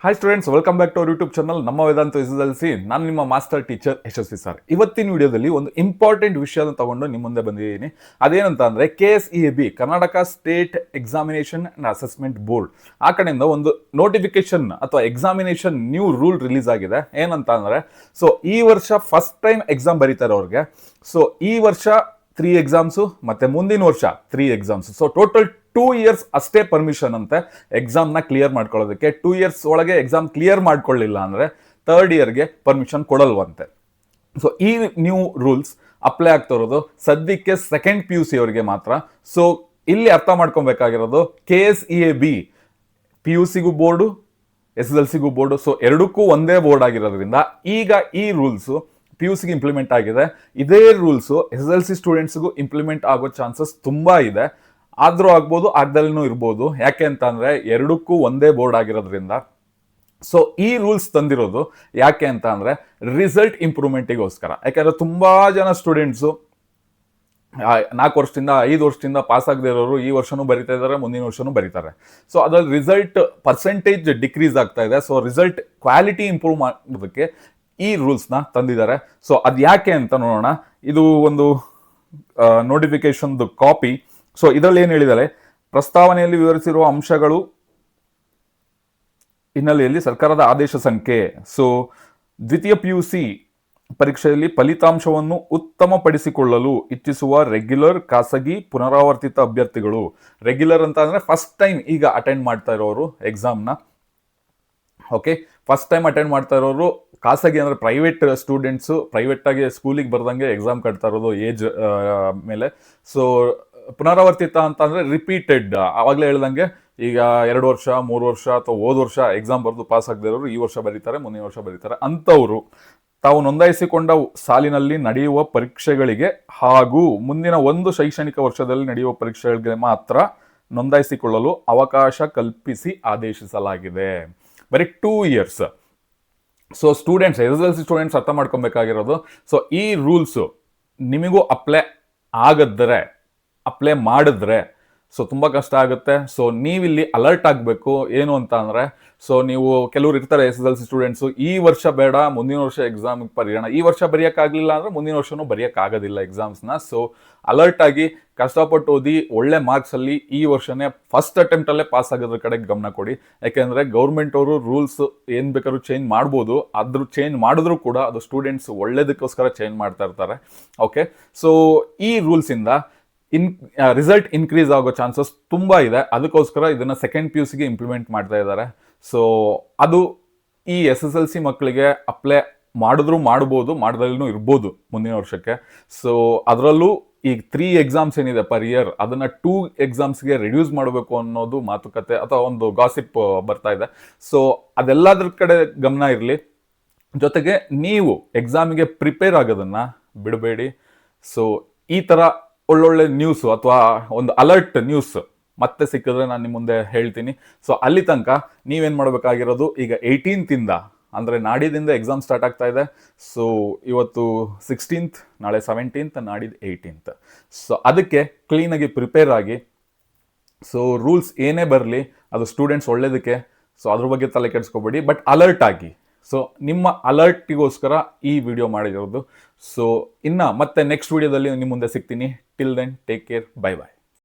Hi students, welcome back to our YouTube channel ನಮ್ಮ Vedanta SSLC. ನಾನು ನಿಮ್ಮ ಮಾಸ್ಟರ್ ಟೀಚರ್ ಯಶಸ್ವಿ sir. ಇವತ್ತಿನ ವಿಡಿಯೋದಲ್ಲಿ ಒಂದು ಇಂಪಾರ್ಟೆಂಟ್ ವಿಷಯನ ತಗೊಂಡು ನಿಮ್ಮ ಮುಂದೆ ಬಂದಿದ್ದೀನಿ. ಅದೇನಂತ ಅಂದರೆ KSEAB, Karnataka state examination and assessment board, ಆ ಕಡೆಯಿಂದ ಒಂದು ನೋಟಿಫಿಕೇಶನ್ ಅಥವಾ ಎಕ್ಸಾಮಿನೇಷನ್ ನ್ಯೂ ರೂಲ್ ರಿಲೀಸ್ ಆಗಿದೆ. ಏನಂತ ಅಂದರೆ, ಸೊ ಈ ವರ್ಷ ಫಸ್ಟ್ ಟೈಮ್ ಎಕ್ಸಾಮ್ ಬರೀತಾರೆ ಅವ್ರಿಗೆ. ಸೊ ಈ ವರ್ಷ 3 ಎಕ್ಸಾಮ್ಸು ಮತ್ತೆ ಮುಂದಿನ ವರ್ಷ 3 ಎಕ್ಸಾಮ್ಸ್. ಸೊ ಟೋಟಲ್ 2 ಇಯರ್ಸ್ ಅಷ್ಟೇ ಪರ್ಮಿಷನ್ ಅಂತೆ ಎಕ್ಸಾಮ್ನ ಕ್ಲಿಯರ್ ಮಾಡ್ಕೊಳ್ಳೋದಕ್ಕೆ. 2 ಇಯರ್ಸ್ ಒಳಗೆ ಎಕ್ಸಾಮ್ ಕ್ಲಿಯರ್ ಮಾಡ್ಕೊಳ್ಳಿಲ್ಲ ಅಂದರೆ 3rd ಇಯರ್ಗೆ ಪರ್ಮಿಷನ್ ಕೊಡಲ್ವಂತೆ. ಸೊ ಈ ನ್ಯೂ ರೂಲ್ಸ್ ಅಪ್ಲೈ ಆಗ್ತಾ ಇರೋದು ಸದ್ಯಕ್ಕೆ ಸೆಕೆಂಡ್ PUC ಅವರಿಗೆ ಮಾತ್ರ. ಸೊ ಇಲ್ಲಿ ಅರ್ಥ ಮಾಡ್ಕೊಬೇಕಾಗಿರೋದು, KSEAB PUCಗೂ ಬೋರ್ಡು, SSLCಗೂ ಬೋರ್ಡು, ಸೊ ಎರಡಕ್ಕೂ ಒಂದೇ ಬೋರ್ಡ್ ಆಗಿರೋದ್ರಿಂದ ಈಗ ಈ ರೂಲ್ಸು PUCಗೆ ಇಂಪ್ಲಿಮೆಂಟ್ ಆಗಿದೆ. ಇದೇ ರೂಲ್ಸು SSLC ಸ್ಟೂಡೆಂಟ್ಸ್ಗೂ ಇಂಪ್ಲಿಮೆಂಟ್ ಆಗೋ ಚಾನ್ಸಸ್ ತುಂಬಾ ಇದೆ. ಆದ್ರೂ ಆಗ್ಬೋದು, ಆಗ್ದಲ್ಲೂ ಇರ್ಬೋದು. ಯಾಕೆ ಅಂತ ಅಂದ್ರೆ ಎರಡಕ್ಕೂ ಒಂದೇ ಬೋರ್ಡ್ ಆಗಿರೋದ್ರಿಂದ. ಸೊ ಈ ರೂಲ್ಸ್ ತಂದಿರೋದು ಯಾಕೆ ಅಂತ ಅಂದ್ರೆ ರಿಸಲ್ಟ್ ಇಂಪ್ರೂವ್ಮೆಂಟಿಗೋಸ್ಕರ. ಯಾಕಂದ್ರೆ ತುಂಬಾ ಜನ ಸ್ಟೂಡೆಂಟ್ಸು 4 ವರ್ಷದಿಂದ 5 ವರ್ಷದಿಂದ ಪಾಸ್ ಆಗದೆ ಇರೋರು ಈ ವರ್ಷನೂ ಬರಿತಾ ಇದ್ದಾರೆ, ಮುಂದಿನ ವರ್ಷನೂ ಬರೀತಾರೆ. ಸೊ ಅದ್ರಲ್ಲಿ ರಿಸಲ್ಟ್ ಪರ್ಸೆಂಟೇಜ್ ಡಿಕ್ರೀಸ್ ಆಗ್ತಾ ಇದೆ. ಸೊ ರಿಸಲ್ಟ್ ಕ್ವಾಲಿಟಿ ಇಂಪ್ರೂವ್ ಮಾಡೋದಕ್ಕೆ ಈ ರೂಲ್ಸ್ನ ತಂದಿದ್ದಾರೆ. ಸೊ ಅದು ಯಾಕೆ ಅಂತ ನೋಡೋಣ. ಇದು ಒಂದು ನೋಟಿಫಿಕೇಶನ್ದು ಕಾಪಿ. ಸೊ ಇದರಲ್ಲಿ ಏನು ಹೇಳಿದ್ದಾರೆ, ಪ್ರಸ್ತಾವನೆಯಲ್ಲಿ ವಿವರಿಸಿರುವ ಅಂಶಗಳು ಹಿನ್ನೆಲೆಯಲ್ಲಿ ಸರ್ಕಾರದ ಆದೇಶ ಸಂಖ್ಯೆ. ಸೊ ದ್ವಿತೀಯ PUC ಪರೀಕ್ಷೆಯಲ್ಲಿ ಫಲಿತಾಂಶವನ್ನು ಉತ್ತಮಪಡಿಸಿಕೊಳ್ಳಲು ಇಚ್ಛಿಸುವ ರೆಗ್ಯುಲರ್, ಖಾಸಗಿ, ಪುನರಾವರ್ತಿತ ಅಭ್ಯರ್ಥಿಗಳು. ರೆಗ್ಯುಲರ್ ಅಂತ ಅಂದ್ರೆ ಫಸ್ಟ್ ಟೈಮ್ ಈಗ ಅಟೆಂಡ್ ಮಾಡ್ತಾ ಇರೋರು ಎಕ್ಸಾಮ್ನ. ಓಕೆ, ಫಸ್ಟ್ ಟೈಮ್ ಅಟೆಂಡ್ ಮಾಡ್ತಾ ಇರೋರು. ಖಾಸಗಿ ಅಂದರೆ ಪ್ರೈವೇಟ್ ಸ್ಟೂಡೆಂಟ್ಸು, ಪ್ರೈವೇಟ್ ಆಗಿ ಸ್ಕೂಲಿಗೆ ಬರ್ದಂಗೆ ಎಕ್ಸಾಮ್ ಕಟ್ತಾ ಇರೋದು ಏಜ್ ಮೇಲೆ. ಸೊ ಪುನರಾವರ್ತಿತ ಅಂತ ಅಂದರೆ ರಿಪೀಟೆಡ್, ಆವಾಗಲೇ ಹೇಳ್ದಂಗೆ ಈಗ 2 ವರ್ಷ 3 ವರ್ಷ ಅಥವಾ ಹೋದ ವರ್ಷ ಎಕ್ಸಾಮ್ ಬರೆದು ಪಾಸ್ ಆಗದೆ ಇರೋರು ಈ ವರ್ಷ ಬರೀತಾರೆ, ಮುಂದಿನ ವರ್ಷ ಬರೀತಾರೆ. ಅಂಥವ್ರು ತಾವು ನೋಂದಾಯಿಸಿಕೊಂಡ ಸಾಲಿನಲ್ಲಿ ನಡೆಯುವ ಪರೀಕ್ಷೆಗಳಿಗೆ ಹಾಗೂ ಮುಂದಿನ ಒಂದು ಶೈಕ್ಷಣಿಕ ವರ್ಷದಲ್ಲಿ ನಡೆಯುವ ಪರೀಕ್ಷೆಗಳಿಗೆ ಮಾತ್ರ ನೋಂದಾಯಿಸಿಕೊಳ್ಳಲು ಅವಕಾಶ ಕಲ್ಪಿಸಿ ಆದೇಶಿಸಲಾಗಿದೆ. ಬರೀ 2 years. So students, SSLC students ಅರ್ಥ ಮಾಡ್ಕೊಬೇಕಾಗಿರೋದು, ಸೊ ಈ ರೂಲ್ಸು ನಿಮಗೂ ಅಪ್ಲೈ ಮಾಡಿದ್ರೆ ಸೊ ತುಂಬ ಕಷ್ಟ ಆಗುತ್ತೆ. ಸೊ ನೀವಿಲ್ಲಿ ಅಲರ್ಟ್ ಆಗಬೇಕು. ಏನು ಅಂತ ಅಂದರೆ, ಸೊ ನೀವು ಕೆಲವ್ರು ಇರ್ತಾರೆ SSLC ಸ್ಟೂಡೆಂಟ್ಸು, ಈ ವರ್ಷ ಬೇಡ ಮುಂದಿನ ವರ್ಷ ಎಕ್ಸಾಮಿಗೆ ಬರೆಯೋಣ, ಈ ವರ್ಷ ಬರೆಯೋಕ್ಕಾಗಲಿಲ್ಲ ಅಂದರೆ ಮುಂದಿನ ವರ್ಷನೂ ಬರೆಯೋಕ್ಕಾಗೋದಿಲ್ಲ ಎಕ್ಸಾಮ್ಸ್ನ. ಸೊ ಅಲರ್ಟ್ ಆಗಿ ಕಷ್ಟಪಟ್ಟು ಓದಿ ಒಳ್ಳೆ ಮಾರ್ಕ್ಸಲ್ಲಿ ಈ ವರ್ಷನೇ ಫಸ್ಟ್ ಅಟೆಂಪ್ಟಲ್ಲೇ ಪಾಸ್ ಆಗೋದ್ರ ಕಡೆಗೆ ಗಮನ ಕೊಡಿ. ಯಾಕೆಂದರೆ ಗೌರ್ಮೆಂಟ್ ಅವರು ರೂಲ್ಸ್ ಏನು ಬೇಕಾದ್ರೂ ಚೇಂಜ್ ಮಾಡ್ಬೋದು. ಆದರೂ ಚೇಂಜ್ ಮಾಡಿದ್ರೂ ಕೂಡ ಅದು ಸ್ಟೂಡೆಂಟ್ಸ್ ಒಳ್ಳೇದಕ್ಕೋಸ್ಕರ ಚೇಂಜ್ ಮಾಡ್ತಾ ಇರ್ತಾರೆ. ಓಕೆ, ಸೊ ಈ ರೂಲ್ಸಿಂದ ರಿಸಲ್ಟ್ ಇನ್ಕ್ರೀಸ್ ಆಗೋ ಚಾನ್ಸಸ್ ತುಂಬ ಇದೆ. ಅದಕ್ಕೋಸ್ಕರ ಇದನ್ನು ಸೆಕೆಂಡ್ PUCಗೆ ಇಂಪ್ಲಿಮೆಂಟ್ ಮಾಡ್ತಾ ಇದ್ದಾರೆ. ಸೊ ಅದು ಈ SSLC ಮಕ್ಕಳಿಗೆ ಅಪ್ಲೈ ಮಾಡಿದ್ರೂ ಮಾಡ್ಬೋದು, ಮಾಡ್ದಲ್ಲೂ ಇರ್ಬೋದು ಮುಂದಿನ ವರ್ಷಕ್ಕೆ. ಸೊ ಅದರಲ್ಲೂ ಈಗ 3 ಎಕ್ಸಾಮ್ಸ್ ಏನಿದೆ ಪರ್ ಇಯರ್, ಅದನ್ನು 2 ಎಕ್ಸಾಮ್ಸ್ಗೆ ರಿಡ್ಯೂಸ್ ಮಾಡಬೇಕು ಅನ್ನೋದು ಮಾತುಕತೆ ಅಥವಾ ಒಂದು ಗಾಸಿಪ್ ಬರ್ತಾ ಇದೆ. ಸೊ ಅದೆಲ್ಲದ್ರ ಕಡೆ ಗಮನ ಇರಲಿ. ಜೊತೆಗೆ ನೀವು ಎಕ್ಸಾಮಿಗೆ ಪ್ರಿಪೇರ್ ಆಗೋದನ್ನು ಬಿಡಬೇಡಿ. ಸೊ ಈ ಥರ ಒಳ್ಳೊಳ್ಳೆ ನ್ಯೂಸು ಅಥವಾ ಒಂದು ಅಲರ್ಟ್ ನ್ಯೂಸ್ ಮತ್ತೆ ಸಿಕ್ಕಿದ್ರೆ ನಾನು ನಿಮ್ಮ ಮುಂದೆ ಹೇಳ್ತೀನಿ. ಸೊ ಅಲ್ಲಿ ತನಕ ನೀವೇನು ಮಾಡಬೇಕಾಗಿರೋದು, ಈಗ 18th ಅಂದರೆ ನಾಡಿದಿಂದ ಎಕ್ಸಾಮ್ ಸ್ಟಾರ್ಟ್ ಆಗ್ತಾ ಇದೆ. ಸೊ ಇವತ್ತು 16th, ನಾಳೆ 17th, ನಾಡಿದ್ದು 18th. ಸೊ ಅದಕ್ಕೆ ಕ್ಲೀನಾಗಿ ಪ್ರಿಪೇರ್ ಆಗಿ. ಸೊ ರೂಲ್ಸ್ ಏನೇ ಬರಲಿ ಅದು ಸ್ಟೂಡೆಂಟ್ಸ್ ಒಳ್ಳೇದಕ್ಕೆ. ಸೊ ಅದ್ರ ಬಗ್ಗೆ ತಲೆ ಕೆಡಿಸ್ಕೋಬೇಡಿ, ಬಟ್ ಅಲರ್ಟ್ ಆಗಿ. ಸೊ ನಿಮ್ಮ ಅಲರ್ಟಿಗೋಸ್ಕರ ಈ ವಿಡಿಯೋ ಮಾಡಿರೋದು. ಸೊ ಇನ್ನು ಮತ್ತೆ ನೆಕ್ಸ್ಟ್ ವಿಡಿಯೋದಲ್ಲಿ ನಿಮ್ಮ ಮುಂದೆ ಸಿಗ್ತೀನಿ. Till then take care, bye ಬಾಯ್.